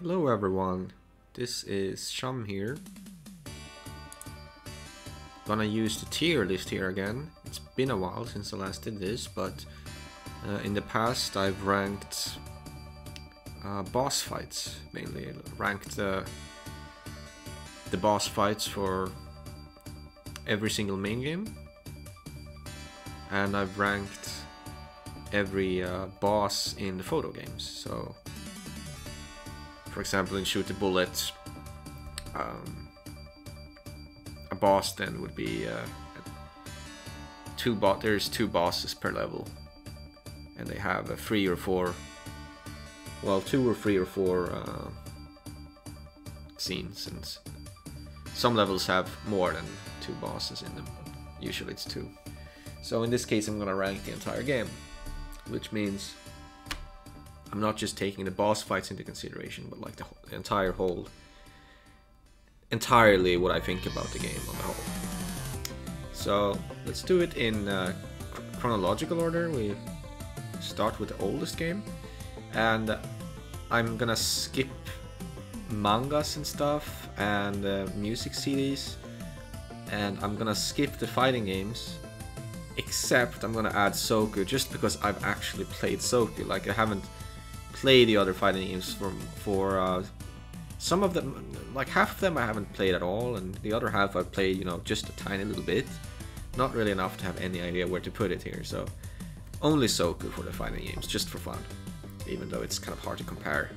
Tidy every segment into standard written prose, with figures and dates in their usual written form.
Hello everyone, this is Shum here. Gonna use the tier list here again. It's been a while since I last did this, but in the past I've ranked boss fights mainly. Ranked the boss fights for every single main game, and I've ranked every boss in the photo games. So for example, in Shoot the Bullet, a boss then would be there's two bosses per level, and they have a 3 or 4, well, 2 or 3 or 4 scenes, and some levels have more than 2 bosses in them. Usually it's 2. So in this case I'm gonna rank the entire game, which means I'm not just taking the boss fights into consideration, but like the entirely what I think about the game on the whole. So let's do it in chronological order. We start with the oldest game, and I'm gonna skip mangas and stuff and music CDs, and I'm gonna skip the fighting games, except I'm gonna add Soku just because I've actually played Soku. Like, I haven't played the other fighting games for some of them, like half of them I haven't played at all, and the other half I've played, you know, just a tiny little bit. Not really enough to have any idea where to put it here, so only Soku for the fighting games, just for fun. Even though it's kind of hard to compare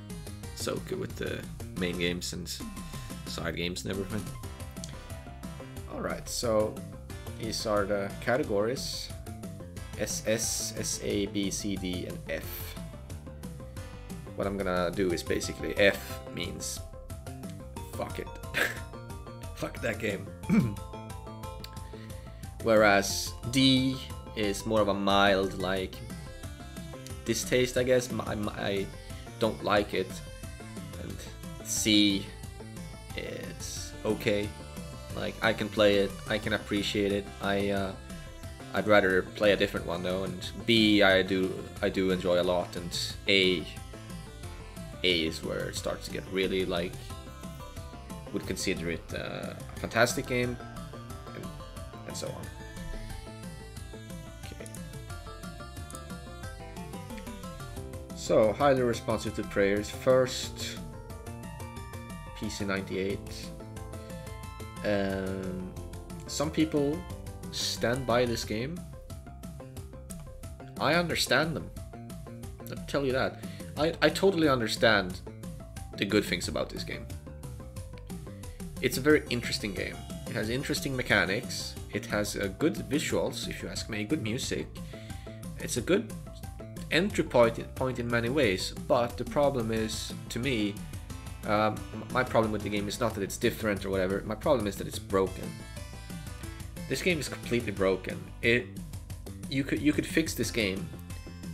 Soku with the main games and side games and everything. Alright, so these are the categories: SS, SA, B, C, D, and F. What I'm gonna do is basically, F means fuck it. Fuck that game. Whereas D is more of a mild, like, distaste, I guess. I don't like it. And C is okay. Like, I can play it, I can appreciate it. I'd rather play a different one though. And B I do enjoy a lot, and A is where it starts to get really, like, would consider it a fantastic game, and so on. Okay. So, highly responsive to prayers. First, PC98. Some people stand by this game. I understand them. Let me tell you that. I totally understand the good things about this game. It's a very interesting game. It has interesting mechanics. It has good visuals, if you ask me, good music. It's a good entry point in many ways, but the problem is, to me, my problem with the game is not that it's different or whatever. My problem is that it's broken. This game is completely broken. You could fix this game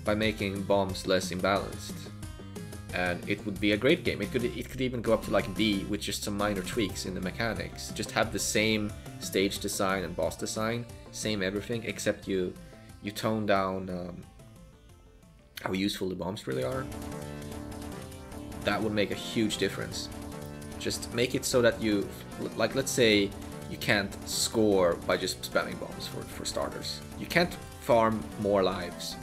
by making bombs less imbalanced, and it would be a great game. It could even go up to like D with just some minor tweaks in the mechanics. Just have the same stage design and boss design, same everything, except you tone down how useful the bombs really are. That would make a huge difference. Just make it so that you, like, let's say you can't score by just spamming bombs for starters. You can't farm more lives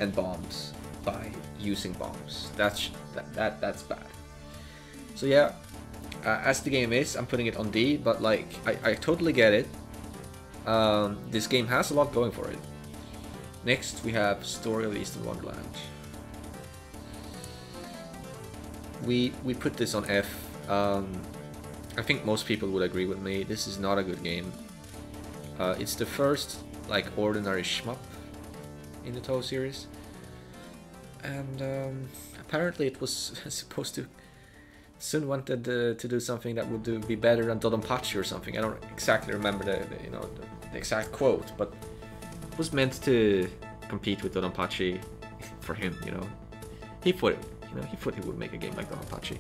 and bombs by using bombs. That's bad. So yeah, as the game is, I'm putting it on D, but like, I totally get it. This game has a lot going for it. Next we have Story of Eastern Wonderland. We put this on F. I think most people would agree with me. This is not a good game. It's the first, like, ordinary shmup in the Touhou series, and apparently it was supposed to. Sun wanted to do something that would be better than Dodonpachi or something. I don't exactly remember the exact quote, but it was meant to compete with Dodonpachi for him. You know, he thought he would make a game like Dodonpachi.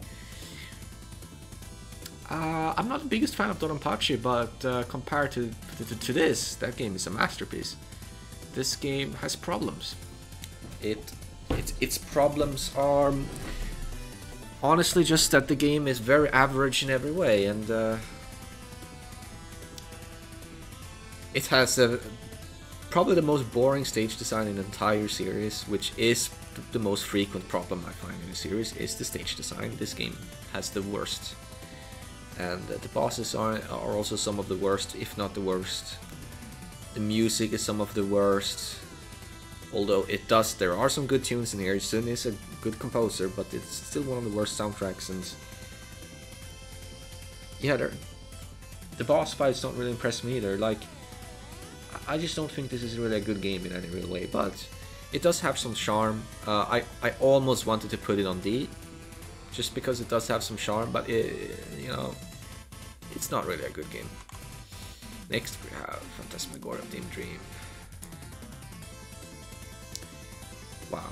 I'm not the biggest fan of Dodonpachi, but compared to this, that game is a masterpiece. This game has problems. Its problems are honestly just that the game is very average in every way, and it has probably the most boring stage design in the entire series, which is the most frequent problem I find in the series, is the stage design. This game has the worst. And the bosses are also some of the worst, if not the worst. The music is some of the worst. Although there are some good tunes in here. Sun is a good composer, but it's still one of the worst soundtracks. And yeah, the boss fights don't really impress me either. Like, I just don't think this is really a good game in any real way. But it does have some charm. I almost wanted to put it on D, just because it does have some charm. But you know, it's not really a good game. Next we have Phantasmagoria of Dim Dream. Wow.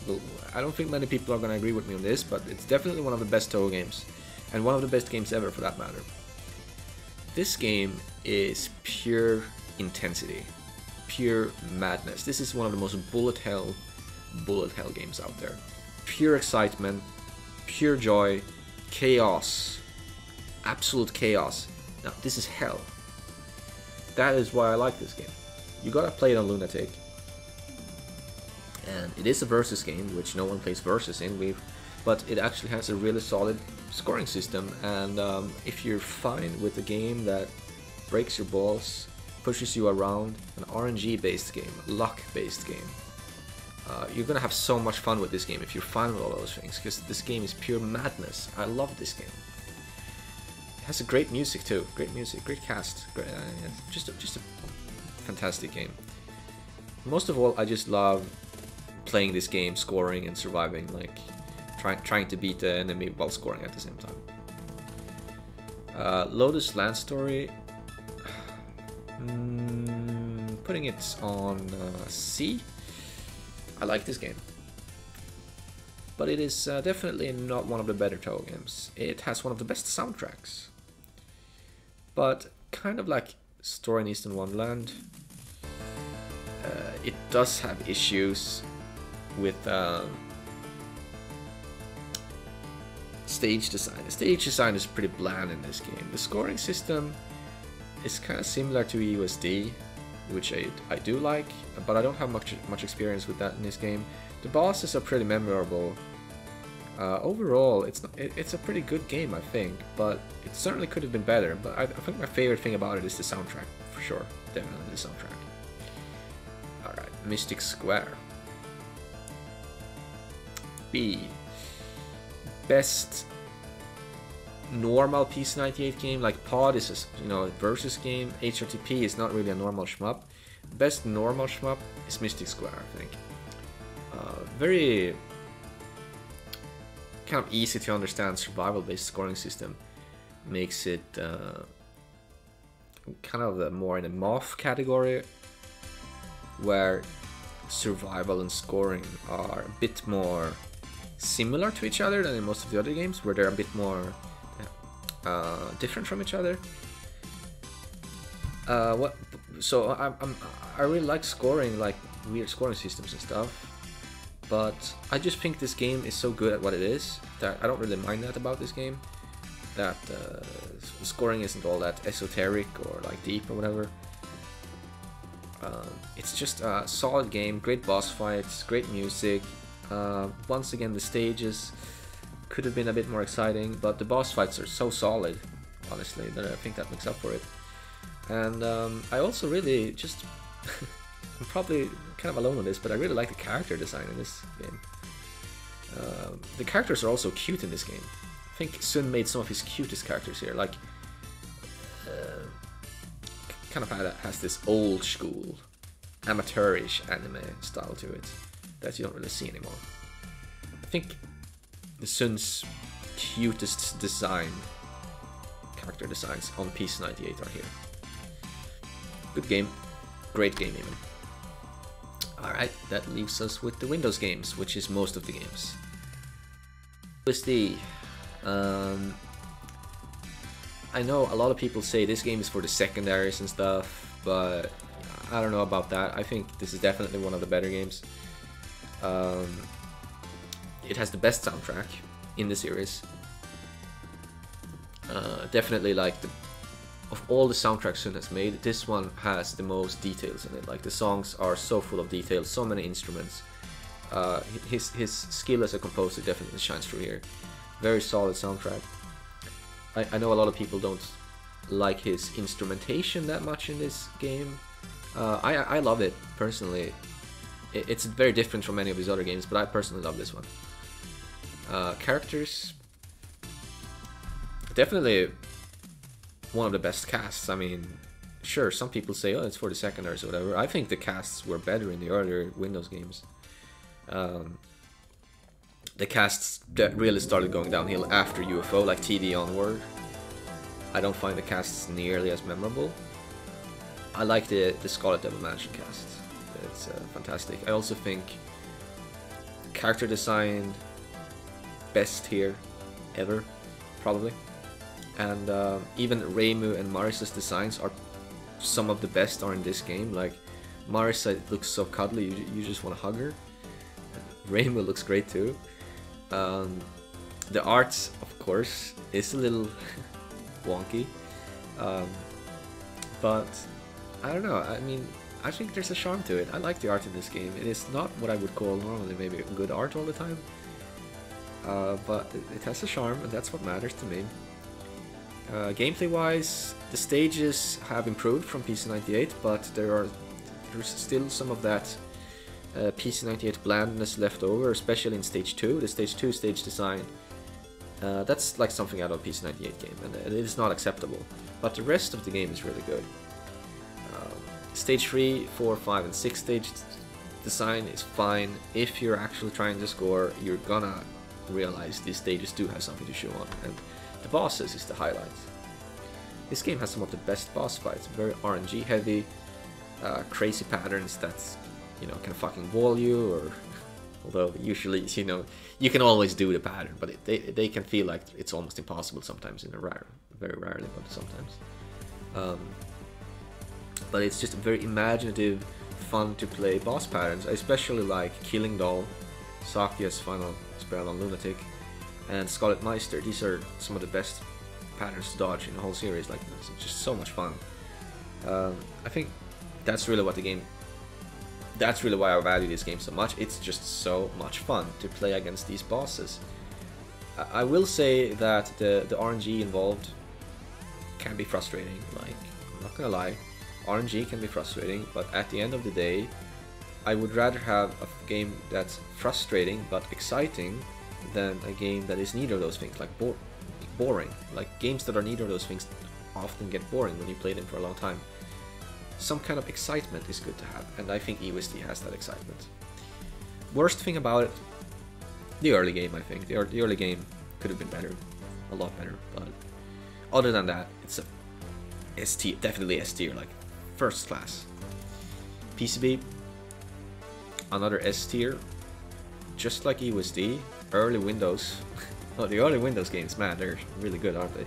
Well, I don't think many people are going to agree with me on this, but it's definitely one of the best Touhou games, and one of the best games ever for that matter. This game is pure intensity, pure madness. This is one of the most bullet hell games out there. Pure excitement, pure joy, chaos, absolute chaos. Now this is hell. That is why I like this game. You gotta play it on Lunatic. And it is a versus game, which no one plays versus in, but it actually has a really solid scoring system. And if you're fine with a game that breaks your balls, pushes you around, an RNG based game, luck based game, you're gonna have so much fun with this game if you're fine with all those things, because this game is pure madness. I love this game. It has a great music too, great music, great cast, great, just a fantastic game. Most of all, I just love playing this game, scoring and surviving, like trying to beat the enemy while scoring at the same time. Lotus Land Story, putting it on C. I like this game, but it is definitely not one of the better Touhou games. It has one of the best soundtracks, but kind of like Story in Eastern Wonderland, it does have issues with stage design. The stage design is pretty bland in this game. The scoring system is kind of similar to USD, which I do like, but I don't have much experience with that in this game. The bosses are pretty memorable. Overall, it's a pretty good game, I think, but it certainly could have been better. But I think my favorite thing about it is the soundtrack, for sure. Definitely the soundtrack. Alright, Mystic Square. B. Best normal PC98 game. Like Pod is a versus game. HRTP is not really a normal shmup. Best normal shmup is Mystic Square, I think. Very kind of easy to understand survival-based scoring system makes it kind of more in a MOF category, where survival and scoring are a bit more similar to each other than in most of the other games, where they're a bit more different from each other. So I really like scoring, like weird scoring systems and stuff, but I just think this game is so good at what it is that I don't really mind that about this game, that scoring isn't all that esoteric or like deep or whatever. It's just a solid game, great boss fights, great music. Once again, the stages could have been a bit more exciting, but the boss fights are so solid, honestly, that I think that makes up for it. And I also really just I'm probably kind of alone on this, but I really like the character design in this game. The characters are also cute in this game. I think Sun made some of his cutest characters here, like kind of has this old school amateurish anime style to it that you don't really see anymore. I think the Sun's cutest character designs on PC98 are here. Good game, great game even. Alright, that leaves us with the Windows games, which is most of the games. USD. I know a lot of people say this game is for the secondaries and stuff, but I don't know about that. I think this is definitely one of the better games. It has the best soundtrack, in the series. Definitely like of all the soundtracks Sun has made, this one has the most details in it. Like the songs are so full of details, so many instruments. His skill as a composer definitely shines through here. Very solid soundtrack. I know a lot of people don't like his instrumentation that much in this game. I love it personally. It's very different from many of his other games, but I personally love this one. Characters, definitely one of the best casts. I mean, sure, some people say, oh, it's for the seconders or whatever. I think the casts were better in the earlier Windows games. The casts that really started going downhill after UFO, like TD onward. I don't find the casts nearly as memorable. I like the Scarlet Devil Mansion cast. It's fantastic. I also think character design best here ever, probably. And even Reimu and Marisa's designs are some of the best are in this game. Like Marisa looks so cuddly, you just want to hug her. Reimu looks great too. The art, of course, is a little wonky, but I don't know. I mean, I think there's a charm to it. I like the art in this game. It is not what I would call normally maybe good art all the time, but it has a charm, and that's what matters to me. Gameplay-wise, the stages have improved from PC98, but there's still some of that PC98 blandness left over, especially in Stage 2. The Stage 2 stage design, that's like something out of a PC98 game, and it is not acceptable. But the rest of the game is really good. Stage 3, 4, 5, and 6 stage design is fine. If you're actually trying to score, you're gonna realize these stages do have something to show on, and the bosses is the highlight. This game has some of the best boss fights, very RNG heavy, crazy patterns that, you know, can fucking wall you, or although usually, you know, you can always do the pattern, but they can feel like it's almost impossible sometimes, very rarely, but sometimes. But it's just very imaginative, fun to play boss patterns. I especially like Killing Doll, Sakuya's final spell on Lunatic, and Scarlet Meister. These are some of the best patterns to dodge in the whole series. Like, it's just so much fun. I think that's really what the game. That's really why I value this game so much. It's just so much fun to play against these bosses. I will say that the RNG involved can be frustrating. Like, I'm not gonna lie, RNG can be frustrating, but at the end of the day, I would rather have a game that's frustrating but exciting than a game that is neither of those things, like boring. Like, games that are neither of those things often get boring when you play them for a long time. Some kind of excitement is good to have, and I think EOSD has that excitement. Worst thing about it, the early game, I think. The early game could have been better, a lot better, but other than that, it's a S tier, definitely S tier, like first class. PCB, another S tier, just like EOSD. Early Windows, oh, the early Windows games, man, they're really good, aren't they?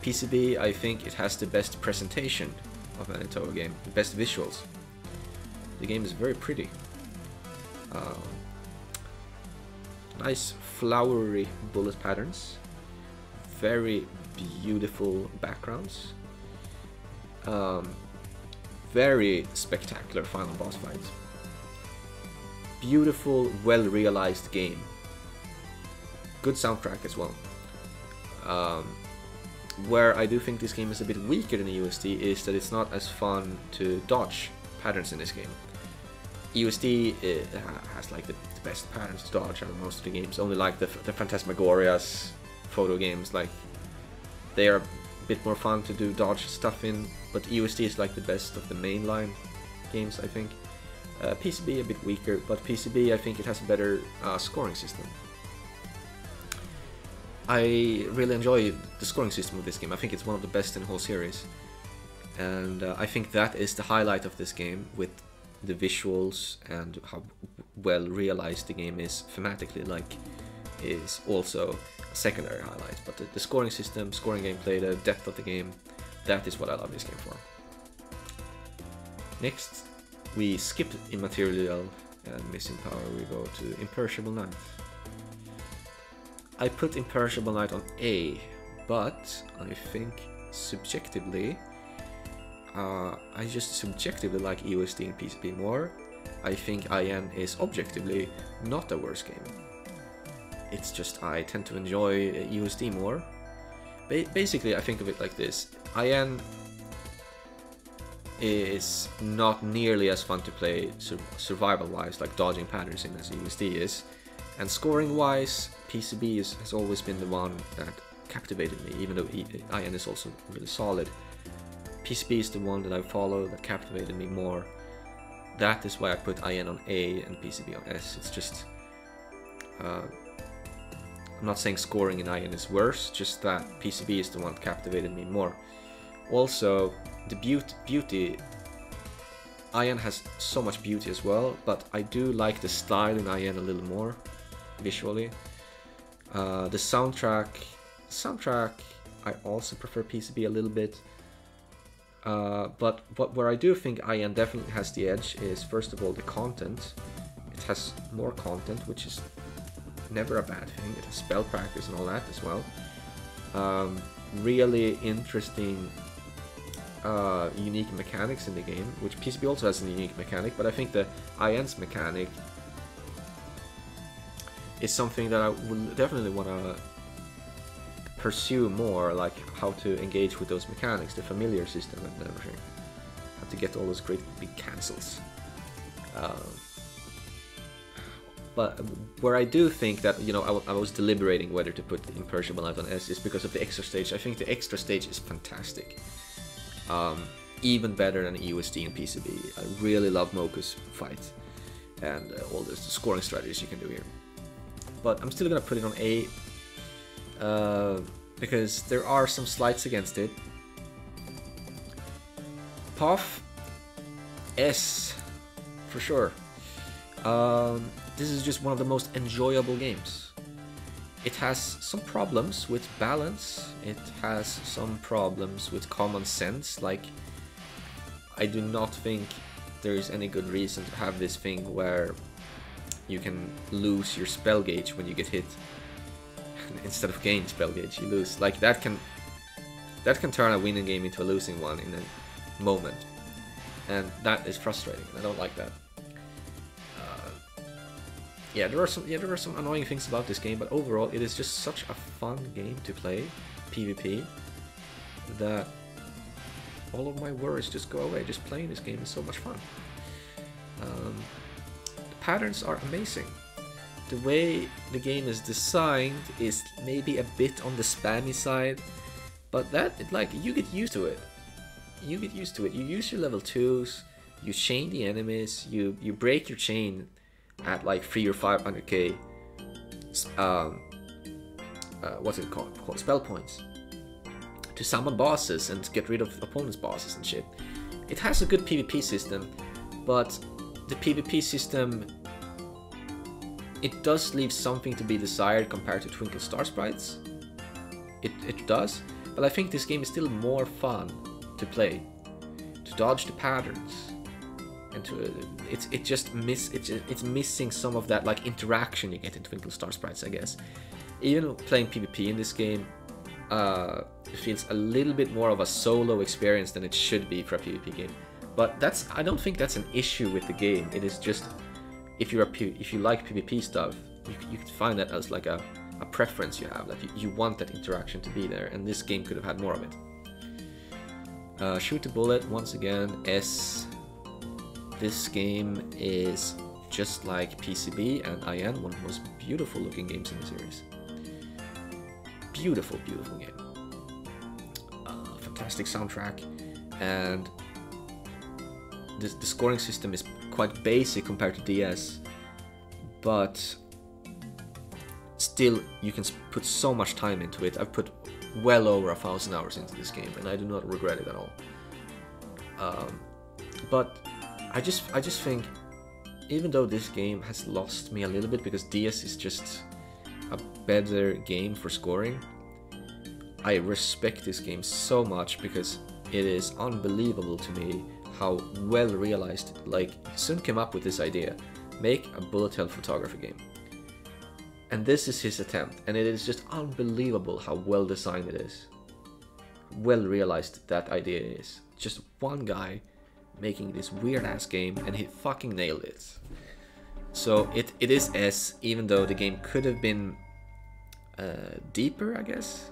PCB, I think it has the best presentation of an Touhou game, the best visuals. The game is very pretty. Nice flowery bullet patterns, very beautiful backgrounds, very spectacular final boss fights. Beautiful, well-realized game. Good soundtrack as well. Where I do think this game is a bit weaker than EOSD is that it's not as fun to dodge patterns in this game. EOSD has like the best patterns to dodge out of most of the games. Only like the Phantasmagoria's photo games, like they are a bit more fun to do dodge stuff in, but EOSD is like the best of the mainline games, I think. PCB a bit weaker, but PCB, I think it has a better scoring system. I really enjoy the scoring system of this game. I think it's one of the best in the whole series, and I think that is the highlight of this game, with the visuals and how well realized the game is thematically. Like, is also a secondary highlight, but the scoring system, scoring gameplay, the depth of the game, that is what I love this game for. Next, we skip Immaterial and Missing Power. We go to Imperishable Night. I put Imperishable Night on A, but I think subjectively, I just subjectively like EOSD and PCB more. I think IN is objectively not a worse game. It's just I tend to enjoy EOSD more. Basically, I think of it like this. IN is not nearly as fun to play survival-wise, like dodging patterns in, as EOSD is. And scoring-wise, PCB has always been the one that captivated me, even though IN is also really solid. PCB is the one that I follow that captivated me more. That is why I put IN on A and PCB on S. It's just... I'm not saying scoring in IN is worse, just that PCB is the one that captivated me more. Also, the beauty... IN has so much beauty as well, but I do like the style in IN a little more, visually. The soundtrack, I also prefer PCB a little bit. But where I do think IN definitely has the edge is, first of all, the content. It has more content, which is never a bad thing. It has spell practice and all that as well. Really interesting, unique mechanics in the game, which PCB also has a unique mechanic, but I think the IN's mechanic is something that I would definitely want to pursue more, like how to engage with those mechanics, the familiar system and everything. How to get all those great big cancels. But where I do think that, you know, I was deliberating whether to put Imperishable Night on S is because of the extra stage. I think the extra stage is fantastic. Even better than EOSD and PCB. I really love Moku's fight and all the scoring strategies you can do here. But I'm still gonna put it on A because there are some slights against it. POF S for sure. This is just one of the most enjoyable games. It has some problems with balance, it has some problems with common sense, like I do not think there is any good reason to have this thing where you can lose your spell gauge when you get hit. Instead of gain spell gauge, you lose. Like that can turn a winning game into a losing one in a moment. And that is frustrating. I don't like that. Yeah, there are some annoying things about this game, but overall it is just such a fun game to play, PvP, that all of my worries just go away. Just playing this game is so much fun. The patterns are amazing. The way the game is designed is maybe a bit on the spammy side, but you get used to it. You get used to it. You use your level 2s, you chain the enemies, you break your chain at like 300 or 500k what's it called spell points to summon bosses and get rid of opponents' bosses and shit. It has a good PvP system, but the PvP system, it does leave something to be desired compared to Twinkle Star Sprites. It does, but I think this game is still more fun to play, to dodge the patterns. And it's missing some of that like interaction you get in Twinkle Star Sprites, I guess. Even playing PvP in this game, it feels a little bit more of a solo experience than it should be for a PvP game. But I don't think that's an issue with the game. It is just if you like PvP stuff, you could find that as like a preference you have, that you want that interaction to be there, and this game could have had more of it. Shoot the bullet once again. S. This game is just like PCB and IN, one of the most beautiful looking games in the series. Beautiful, beautiful game. Fantastic soundtrack, and the scoring system is quite basic compared to DS, but still you can put so much time into it. I've put well over 1,000 hours into this game, and I do not regret it at all. But I just think, even though this game has lost me a little bit because DS is just a better game for scoring, I respect this game so much because it is unbelievable to me how well realized. Like, Sun came up with this idea: make a bullet hell photography game. And this is his attempt, and it is just unbelievable how well designed it is. Well realized that idea is. Just one guy making this weird ass game, and he fucking nailed it. So it is S, even though the game could have been deeper, I guess.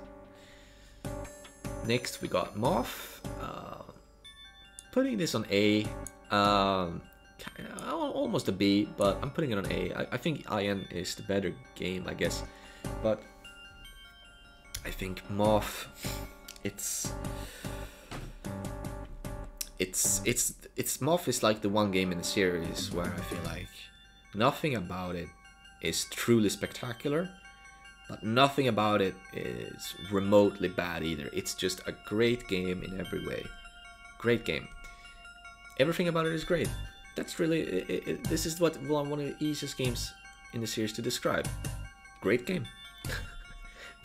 Next we got Moth. Putting this on A. Almost a B, but I'm putting it on A. I think IN is the better game, I guess. But I think Moth, Moth is like the one game in the series where I feel like nothing about it is truly spectacular, but nothing about it is remotely bad either. It's just a great game in every way. Great game. Everything about it is great. That's really, this is what one of the easiest games in the series to describe. Great game.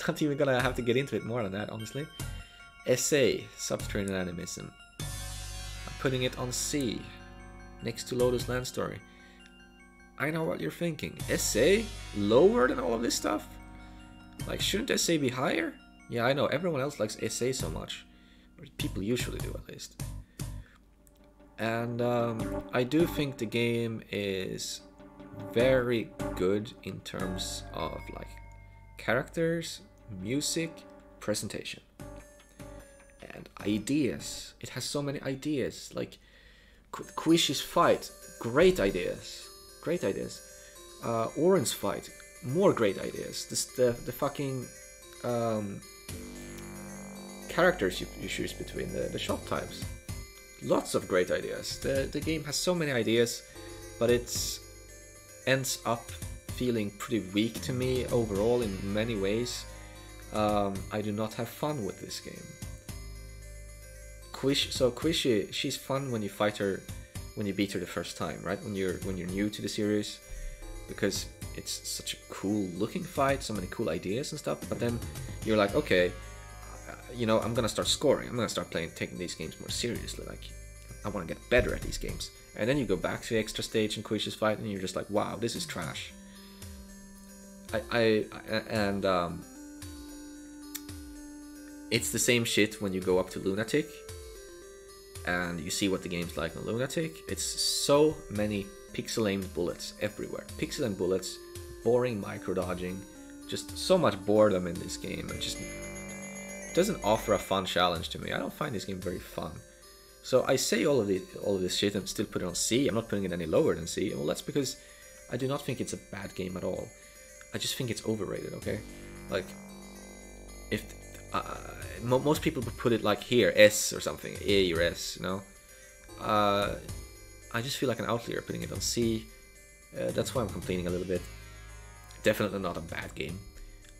Not even gonna have to get into it more than that, honestly. SA, Subterranean Animism. I'm putting it on C, next to Lotus Land Story. I know what you're thinking. SA? Lower than all of this stuff? Like, shouldn't SA be higher? Yeah, I know, everyone else likes SA so much. Or people usually do, at least. And I do think the game is very good in terms of like characters, music, presentation, and ideas. It has so many ideas, like Quishi's fight, great ideas, great ideas. Oren's fight, more great ideas. The fucking characters you choose between, the shop types. Lots of great ideas. The game has so many ideas, but it ends up feeling pretty weak to me overall in many ways. I do not have fun with this game. Quishi, she's fun when you fight her, when you beat her the first time, right? When you're new to the series, because it's such a cool looking fight, so many cool ideas and stuff. But then you're like, okay, you know, I'm gonna start scoring. I'm gonna start taking these games more seriously. Like, I want to get better at these games. And then you go back to the extra stage in Quishi's fight, and you're just like, wow, this is trash. It's the same shit when you go up to Lunatic, and you see what the game's like on Lunatic. It's so many pixel-aimed bullets everywhere. Pixel-aimed bullets, boring micro-dodging, just so much boredom in this game. It just doesn't offer a fun challenge to me. I don't find this game very fun. So I say all of this shit and still put it on C. I'm not putting it any lower than C. Well, that's because I do not think it's a bad game at all. I just think it's overrated, okay? Like, if most people would put it like here, S or something, A or S, you know? I just feel like an outlier putting it on C. That's why I'm complaining a little bit. Definitely not a bad game.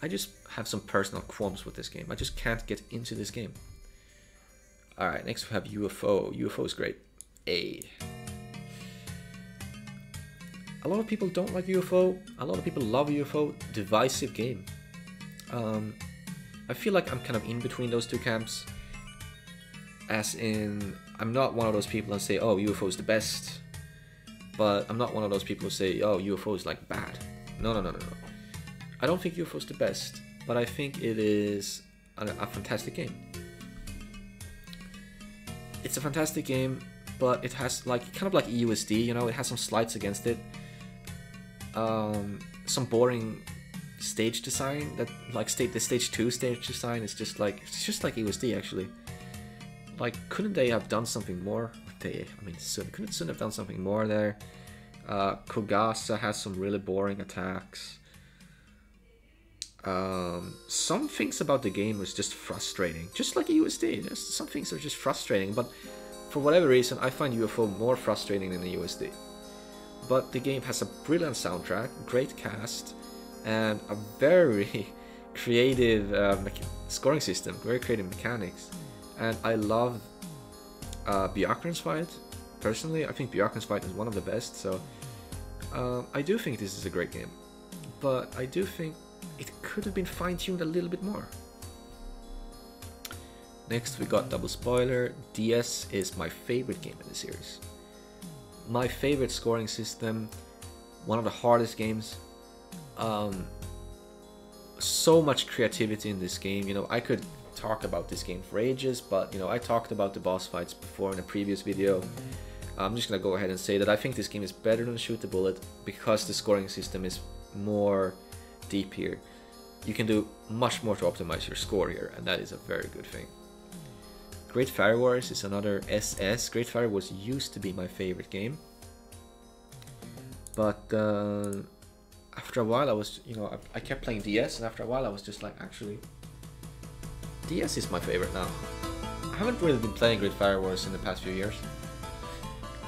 I just have some personal qualms with this game. I just can't get into this game. Alright, next we have UFO. UFO is great. A. A lot of people don't like UFO. A lot of people love UFO. Divisive game. I feel like I'm kind of in between those two camps. As in, I'm not one of those people that say, oh, UFO is the best. But I'm not one of those people who say, oh, UFO is like bad. No. I don't think UFO is the best, but I think it is a fantastic game. It's a fantastic game, but it has like kind of like EUSD, you know, it has some slights against it. Some boring stage design that like the stage 2 stage design is just like EUSD actually. Like, couldn't they have done something more? Couldn't have done something more there. Kogasa has some really boring attacks. Some things about the game was just frustrating, just like USD. Some things are just frustrating, but for whatever reason, I find UFO more frustrating than the USD. But the game has a brilliant soundtrack, great cast, and a very creative scoring system, very creative mechanics. And I love Byakuran's fight. Personally, I think Byakuran's fight is one of the best, so I do think this is a great game. But I do think it could have been fine-tuned a little bit more. Next we got Double Spoiler. DS is my favorite game in the series. My favorite scoring system, one of the hardest games. so much creativity in this game. You know, I could talk about this game for ages, but you know, I talked about the boss fights before in a previous video. I'm just gonna go ahead and say that I think this game is better than Shoot the Bullet because the scoring system is more deep here. You can do much more to optimize your score here, and that is a very good thing. Great Fire Wars is another SS. Great Fire Wars used to be my favorite game, but after a while I was, you know, I kept playing DS, and after a while I was just like, actually, DS is my favorite now. I haven't really been playing Great Fire Wars in the past few years.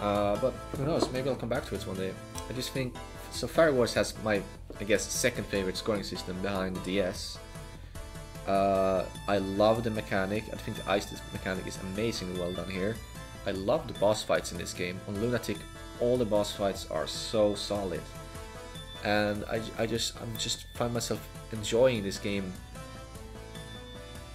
But who knows, maybe I'll come back to it one day. I just think, so Fire Wars has my, I guess, second favorite scoring system behind the DS. I love the mechanic. I think the ice mechanic is amazingly well done here. I love the boss fights in this game. On Lunatic, all the boss fights are so solid. And I just find myself enjoying this game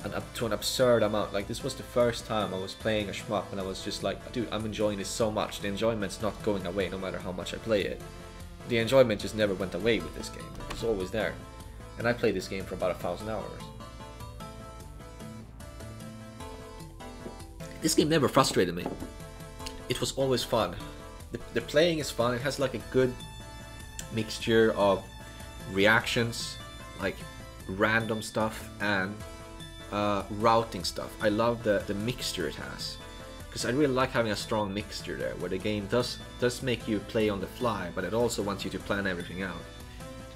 and up to an absurd amount. Like, this was the first time I was playing a shmup and I was just like, dude, I'm enjoying this so much. The enjoyment's not going away no matter how much I play it. The enjoyment just never went away with this game. It was always there. And I played this game for about 1,000 hours. This game never frustrated me. It was always fun. The playing is fun. It has like a good mixture of reactions, like random stuff, and routing stuff. I love the mixture it has, because I really like having a strong mixture there, where the game does make you play on the fly, but it also wants you to plan everything out.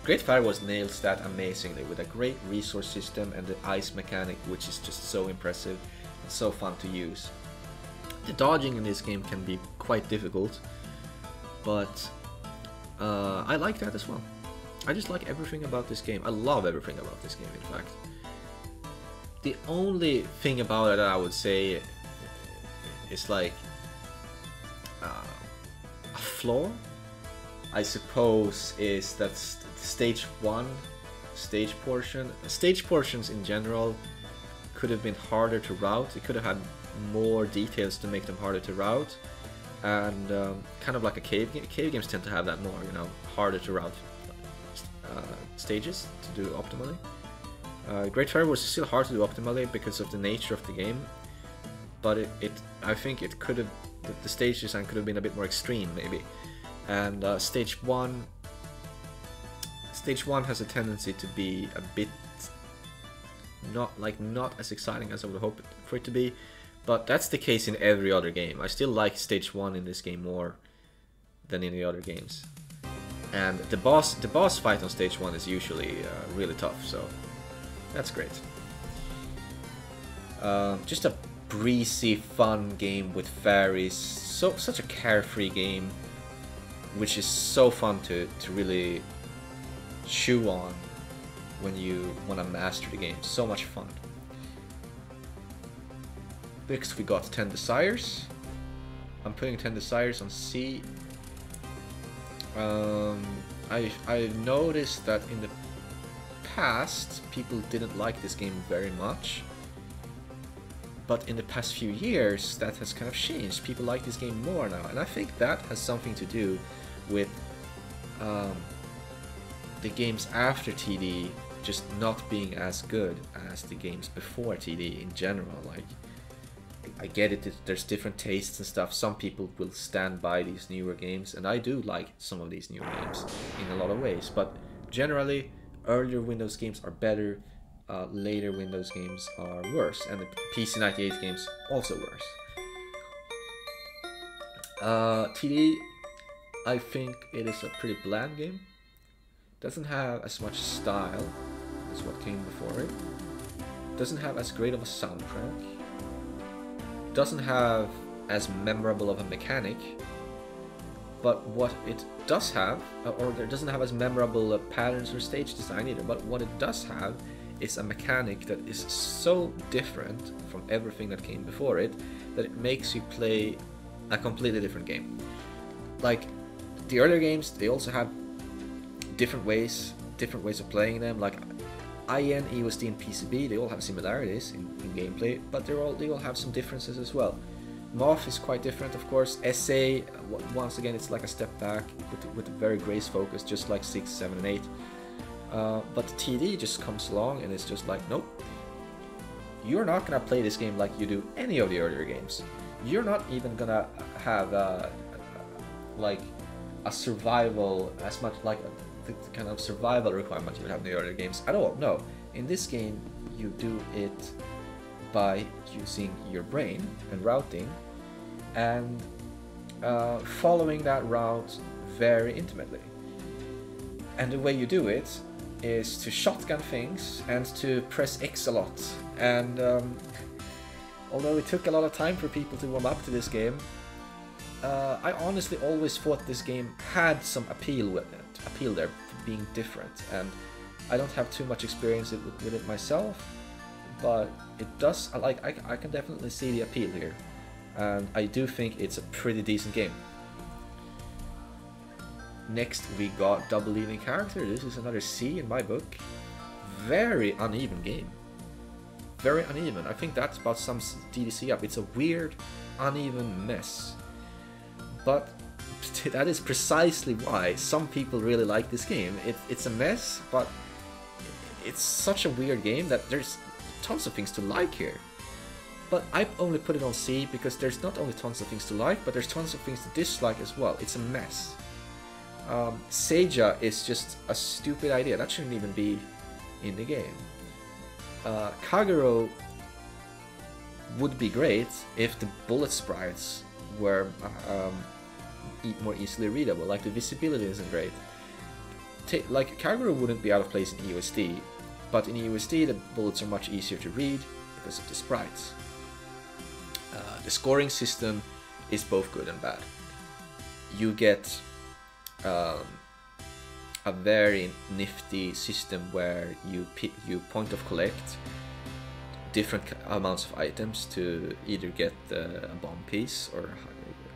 Great Fire Wars nails that amazingly with a great resource system and the ice mechanic, which is just so impressive and so fun to use. The dodging in this game can be quite difficult, but I like that as well. I just like everything about this game. I love everything about this game, in fact. The only thing about it that I would say is like a flaw, I suppose, is that stage portions in general could have been harder to route. It could have had more details to make them harder to route, and kind of like a cave game. Cave games tend to have that more, you know, harder to route stages to do optimally. Great Fire Wars is still hard to do optimally because of the nature of the game, but I think it could have, the stage design could have been a bit more extreme maybe. And stage one has a tendency to be a bit not as exciting as I would hope for it to be, but that's the case in every other game. I still like stage 1 in this game more than in the other games. And the boss fight on stage 1 is usually really tough, so that's great. Just a breezy, fun game with fairies. Such a carefree game, which is so fun to really chew on when you want to master the game. So much fun. Next we got 10 Desires. I'm putting 10 Desires on C. I noticed that in the past people didn't like this game very much, but in the past few years that has kind of changed. People like this game more now, and I think that has something to do with the games after TD just not being as good as the games before TD in general. Like, I get it, there's different tastes and stuff. Some people will stand by these newer games, and I do like some of these newer games in a lot of ways, but generally earlier Windows games are better, later Windows games are worse, and the PC98 games also worse. TD, I think it is a pretty bland game. Doesn't have as much style as what came before it. Doesn't have as great of a soundtrack. Doesn't have as memorable of a mechanic. But what it does have, or it doesn't have as memorable patterns or stage design either, but what it does have is a mechanic that is so different from everything that came before it that it makes you play a completely different game. Like the earlier games, they also have different ways of playing them. Like IN, EOSD, and PCB, they all have similarities in gameplay, but they all have some differences as well. MOF is quite different, of course. SA, once again, it's like a step back with a very grace focus, just like 6, 7, and 8. But TD just comes along and it's just like, nope, you're not gonna play this game like you do any of the earlier games. You're not even gonna have like a survival, as much like the kind of survival requirement you would have in the earlier games at all. No, in this game you do it by using your brain and routing and following that route very intimately. And the way you do it is to shotgun things and to press X a lot. And although it took a lot of time for people to warm up to this game, I honestly always thought this game had some appeal there for being different. And I don't have too much experience with it myself, but it does. I can definitely see the appeal here, and I do think it's a pretty decent game. Next we got Double Leading Character. This is another C in my book. Very uneven game. Very uneven. I think that's about some DDC up. It's a weird, uneven mess. But that is precisely why some people really like this game. It's a mess, but it's such a weird game that there's tons of things to like here. But I've only put it on C because there's not only tons of things to like, but there's tons of things to dislike as well. It's a mess. Seija is just a stupid idea. That shouldn't even be in the game. Kagero would be great if the bullet sprites were more easily readable. Like, the visibility isn't great. Like, Kagero wouldn't be out of place in EUSD, but in EUSD the bullets are much easier to read because of the sprites. The scoring system is both good and bad. You get a very nifty system where you point of collect different amounts of items to either get a bomb piece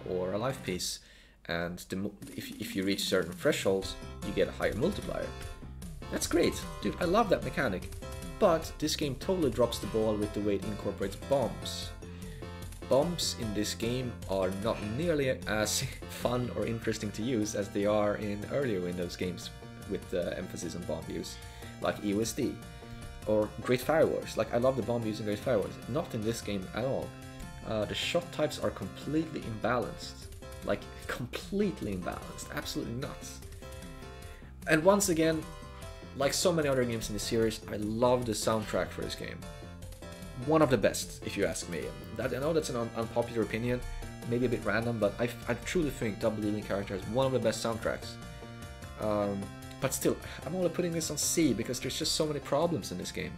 or a life piece, and if you reach certain thresholds you get a higher multiplier. That's great, dude, I love that mechanic. But this game totally drops the ball with the way it incorporates bombs. Bombs in this game are not nearly as fun or interesting to use as they are in earlier Windows games with the emphasis on bomb use, like EUSD or Great Fire Wars. Like, I love the bomb use in Great Fire Wars. Not in this game at all. The shot types are completely imbalanced. Like, completely imbalanced. Absolutely nuts. And once again, like so many other games in the series, I love the soundtrack for this game. One of the best, if you ask me. I know that's an unpopular opinion, maybe a bit random, but I truly think Double Leading Character is one of the best soundtracks. But still, I'm only putting this on C because there's just so many problems in this game.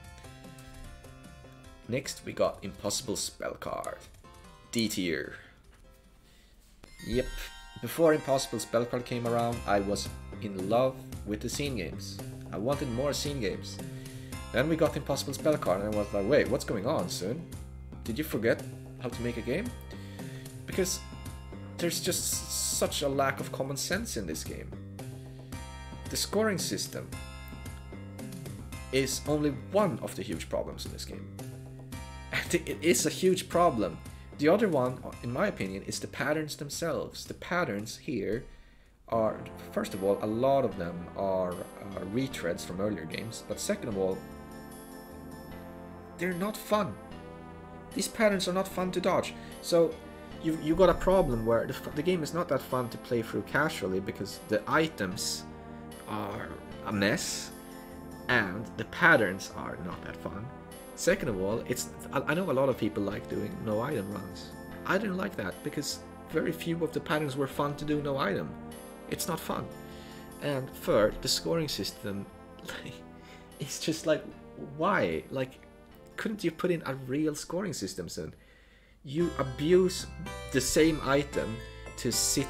Next we got Impossible Spell Card. D tier. Yep, before Impossible Spell Card came around, I was in love with the scene games. I wanted more scene games. Then we got Impossible Spell Card and I was like, wait, what's going on, son? Did you forget how to make a game? Because there's just such a lack of common sense in this game. The scoring system is only one of the huge problems in this game. And it is a huge problem. The other one, in my opinion, is the patterns themselves. The patterns here are, first of all, a lot of them are retreads from earlier games, but second of all, they're not fun. These patterns are not fun to dodge. So you got a problem where the game is not that fun to play through casually because the items are a mess and the patterns are not that fun. Second of all, I know a lot of people like doing no item runs. I didn't like that because very few of the patterns were fun to do no item. It's not fun. And third, the scoring system, it's just like, why? Like, couldn't you put in a real scoring system soon? You abuse the same item to sit,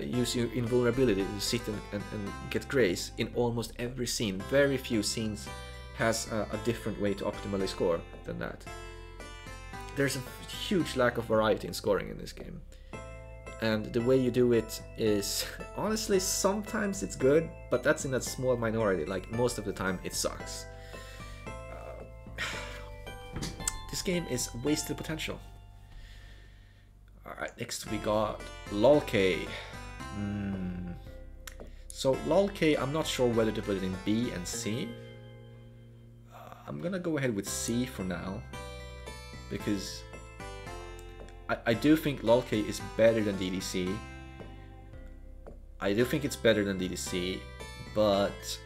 use your invulnerability to sit and get grace in almost every scene. Very few scenes has a different way to optimally score than that. There's a huge lack of variety in scoring in this game. And the way you do it is, honestly, sometimes it's good, but that's in a small minority. Like, most of the time it sucks. This game is wasted potential. Alright, next we got LOLK. So lol-K, I'm not sure whether to put it in B and C. I'm gonna go ahead with C for now, because I do think lol-K is better than DDC. I do think it's better than DDC, but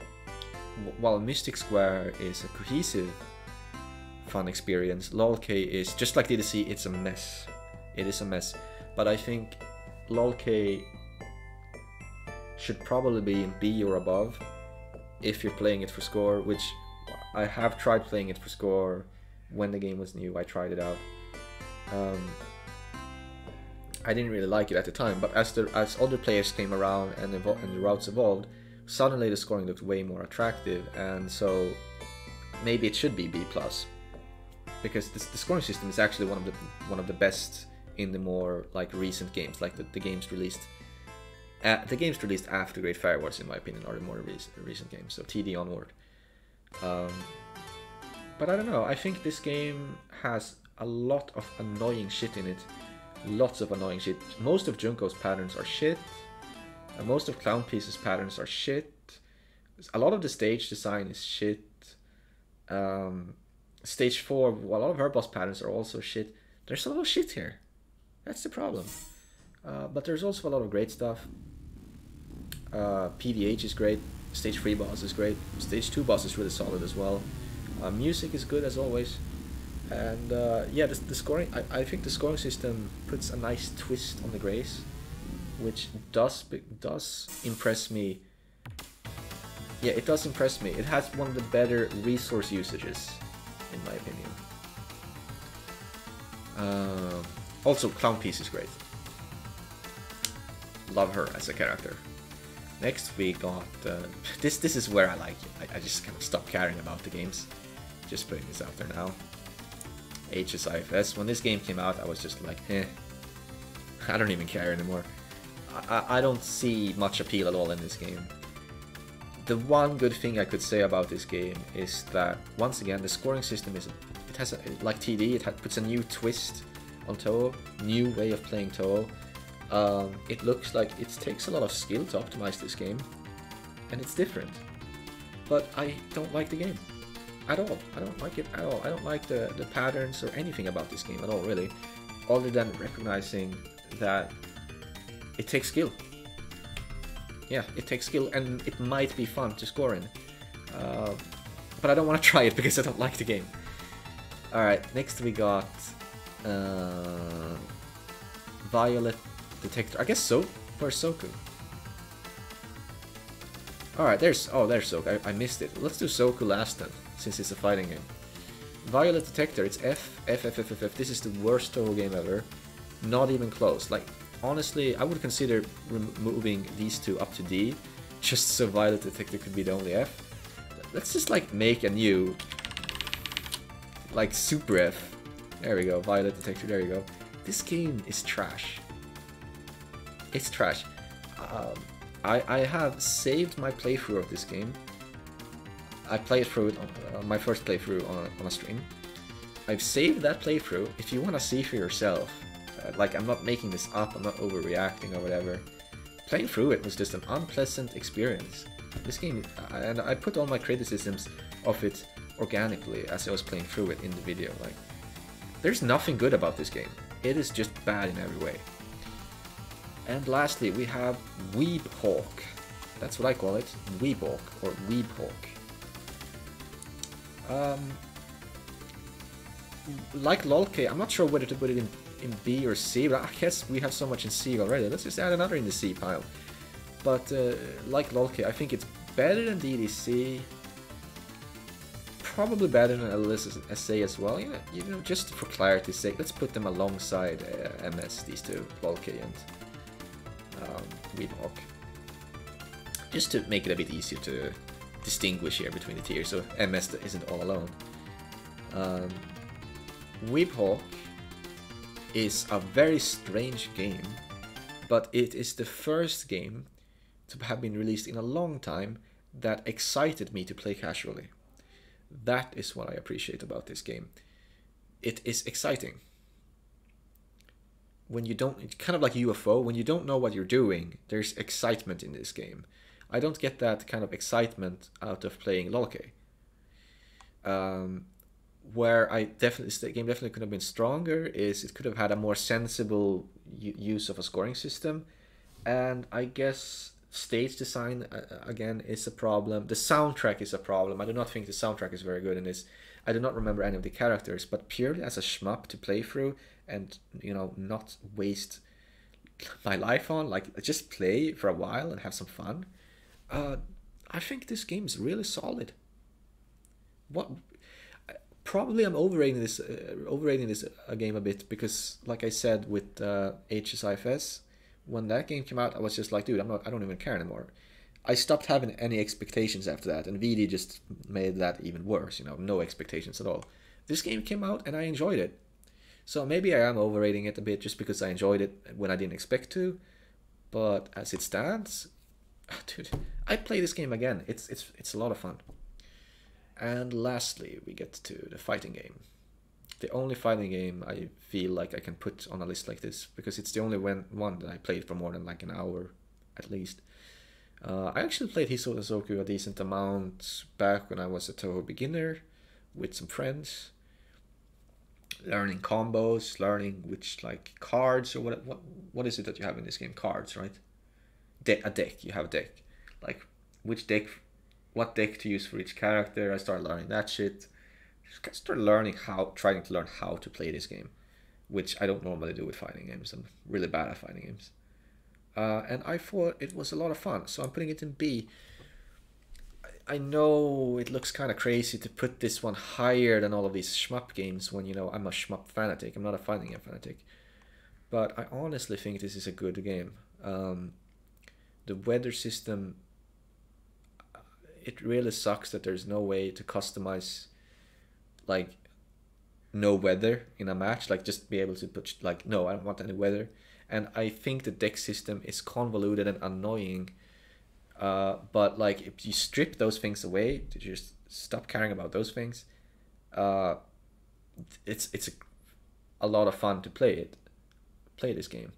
while Mystic Square is a cohesive, fun experience, lol-K is, just like DDC, it's a mess. It is a mess. But I think lol-K should probably be in B or above if you're playing it for score, which I have tried playing it for score when the game was new. I tried it out. I didn't really like it at the time, but as other players came around and the routes evolved, suddenly the scoring looked way more attractive, and so maybe it should be B+, because the scoring system is actually one of the best in the more like recent games, like the games released. The games released after Great Fire Wars, in my opinion, are the more recent games, so TD onward. But I don't know, I think this game has a lot of annoying shit in it. Lots of annoying shit. Most of Junko's patterns are shit. Most of Clown Piece's patterns are shit. A lot of the stage design is shit. Stage 4, well, a lot of her boss patterns are also shit. There's a lot of shit here. That's the problem. But there's also a lot of great stuff. PVH is great. Stage 3 boss is great. Stage 2 boss is really solid as well. Music is good as always. And yeah, the scoring, I think the scoring system puts a nice twist on the Grace, which does impress me. Yeah, it does impress me. It has one of the better resource usages, in my opinion. Also, Clown Piece is great. Love her as a character. Next we got this is where I just kind of stopped caring about the games. Just putting this out there now. HSIFS. When this game came out, I was just like, eh. I don't even care anymore. I don't see much appeal at all in this game. The one good thing I could say about this game is that, once again, the scoring system is, it has, like TD, it puts a new twist on Touhou, new way of playing Touhou. It looks like it takes a lot of skill to optimize this game, and it's different. But I don't like the game at all. I don't like it at all. I don't like the patterns or anything about this game at all, really, other than recognizing that it takes skill. Yeah, it takes skill, and it might be fun to score in. But I don't want to try it because I don't like the game. Alright, next we got Violet Detector. I guess so. Where's Soku? Alright, there's Soku. I missed it. Let's do Soku last then, since it's a fighting game. Violet Detector, it's F. This is the worst Touhou game ever. Not even close. Like, honestly, I would consider removing these two up to D, just so Violet Detector could be the only F. Let's just like make a new, like, Super F. There we go, Violet Detector, there you go. This game is trash. It's trash. I have saved my playthrough of this game. I played through it on my first playthrough on a stream. I've saved that playthrough if you want to see for yourself. Like, I'm not making this up, I'm not overreacting or whatever. Playing through it was just an unpleasant experience. This game, and I put all my criticisms of it organically as I was playing through it in the video. Like, there's nothing good about this game. It is just bad in every way. And lastly, we have Weeb Hawk. That's what I call it. Weeb Hawk, or Weeb Hawk. Like lol-K, I'm not sure whether to put it in B or C, but I guess we have so much in C already. Let's just add another in the C pile. But like lol-K, I think it's better than DDC. Probably better than LSA as well. You know, just for clarity's sake, let's put them alongside MS, these two, lol-K and Weeb Hawk. Just to make it a bit easier to distinguish here between the tiers, so MS isn't all alone. Weeb Hawk is a very strange game, but it is the first game to have been released in a long time that excited me to play casually. That is what I appreciate about this game. It is exciting. When you don't, it's kind of like UFO, when you don't know what you're doing, there's excitement in this game. I don't get that kind of excitement out of playing LOLK. Where the game definitely could have been stronger is it could have had a more sensible use of a scoring system, and I guess stage design again is a problem. The soundtrack is a problem. I do not think the soundtrack is very good in this. I do not remember any of the characters, but purely as a shmup to play through and not waste my life on, like just play for a while and have some fun. I think this game is really solid. What Probably I'm overrating this game a bit because, like I said with HSIFS, when that game came out, I was just like, dude, I don't even care anymore. I stopped having any expectations after that, and VD just made that even worse. No expectations at all. This game came out and I enjoyed it, so maybe I am overrating it a bit just because I enjoyed it when I didn't expect to. But as it stands, dude, I'd play this game again. It's a lot of fun. And lastly, we get to the fighting game. The only fighting game I feel like I can put on a list like this, because it's the only one that I played for more than like an hour at least. I actually played Hiso Soku a decent amount back when I was a Touhou beginner with some friends, learning combos, learning which like cards or what is it that you have in this game? Cards, right? A deck. You have a deck. Like which deck, what deck to use for each character. I started learning that shit. Just started trying to learn how to play this game, which I don't normally do with fighting games. I'm really bad at fighting games. And I thought it was a lot of fun, so I'm putting it in B. I know it looks kind of crazy to put this one higher than all of these shmup games when, I'm a shmup fanatic. I'm not a fighting game fanatic. But I honestly think this is a good game. The weather system, it really sucks that there's no way to customize like no weather in a match, like just be able to put like, no, I don't want any weather. And I think the deck system is convoluted and annoying, but like if you strip those things away, to just stop caring about those things, it's a lot of fun to play this game.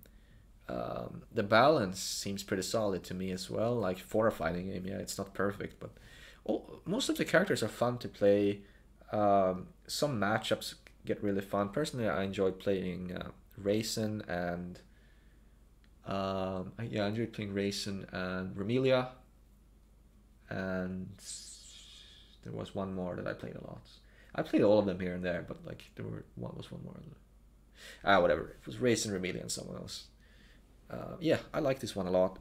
The balance seems pretty solid to me as well. Like for a fighting game, yeah, it's not perfect, but most of the characters are fun to play. Some matchups get really fun. Personally, I enjoyed playing Raisin and I enjoyed playing Raisin and Remelia, and there was one more that I played a lot. I played all of them here and there, but like one more. Whatever. It was Raisin, Remelia, and someone else. Yeah, I like this one a lot.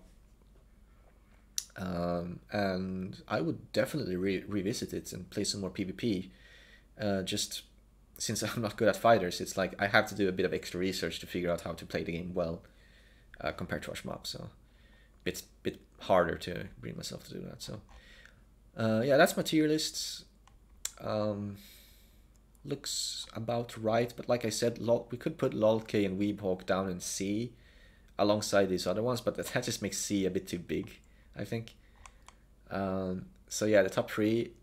And I would definitely revisit it and play some more PvP. Just since I'm not good at fighters, it's like I have to do a bit of extra research to figure out how to play the game well, compared to a shmup. So it's a bit harder to bring myself to do that. So yeah, that's my tier list. Looks about right, but like I said, we could put LOLK and Weebhawk down in C alongside these other ones, but that just makes C a bit too big, I think. So yeah, the top three,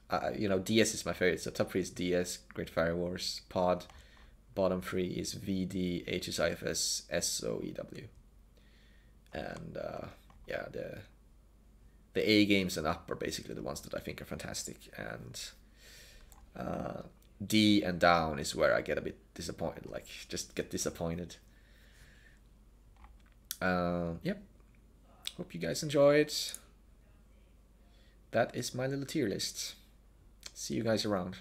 DS is my favorite. So top three is DS, Great Fire Wars, Pod. Bottom three is VD, HSIFS, SOEW. And yeah, the A games and up are basically the ones that I think are fantastic. And D and down is where I get a bit disappointed, like just get disappointed. Yep. Hope you guys enjoyed. That is my little tier list. See you guys around.